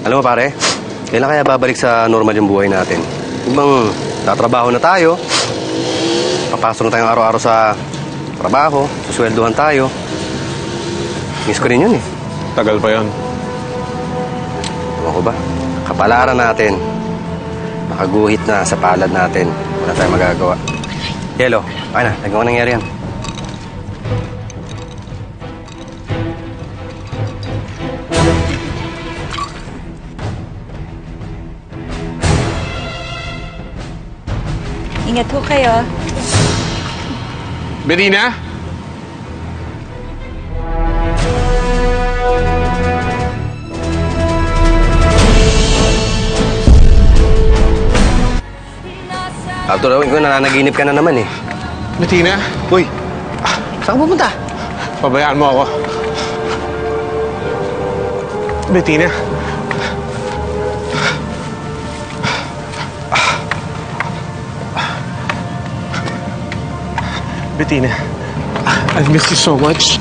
Alam mo pare, kailan kaya babalik sa normal yung buhay natin? Yung bang tatrabaho na tayo, papasok na tayong araw-araw sa trabaho, susweldohan tayo. Miss ko rin yun eh. Tagal pa yun. Ewan ko ba? Kapalaran natin. Nakaguhit na sa palad natin. Wala tayong magagawa. Yelo, okay na. Nagawa nangyari yan. Ingat ho kayo. Bettina? Arthur, awin ko, nananaginip ka na naman eh. Bettina? Uy, saan ka pupunta? Pabayaan mo ako. Bettina? Bettina, I've missed you so much.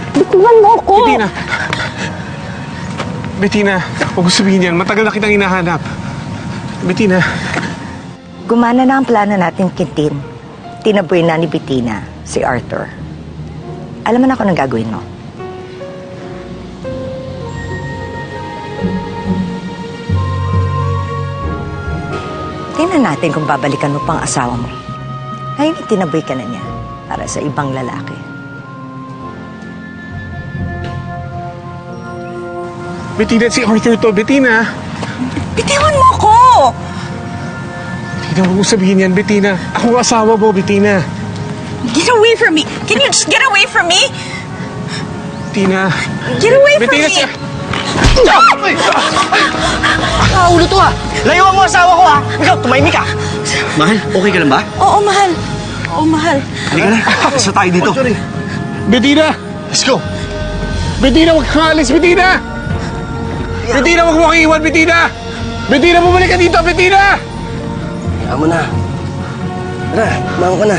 Bituan mo ako! Bettina! Bettina, huwag mo sabihin yan. Matagal na kitang hinahanap. Bettina. Gumana na ang plano natin, Quintin. Tinaboy na ni Bettina, si Arthur. Alam mo na kung anong gagawin mo. Tingnan natin kung babalikan mo pang asawa mo. Ngayon, tinaboy ka na niya para sa ibang lalaki. Bettina, si Arthur to. Bettina! Bitiwan mo ako! Bettina, huwag mo sabihin yan, Bettina. Ako ang asawa mo, Bettina. Get away from me! Can you just get away from me? Bettina. Get away from Bettina, me! Ulo to ha! Layuan mo asawa ko ha! Ikaw, tumahimik ka! Mahal, okay ka lang ba? Oo, mahal. Oo, mahal. Halika na, isa tayo dito. Bettina! Let's go! Bettina, huwag kang alis, Bettina! Bettina, huwag mo kang iwan, Bettina! Bettina, bumalik ka dito, Bettina! Kaya mo na. Tara, mamo ka na.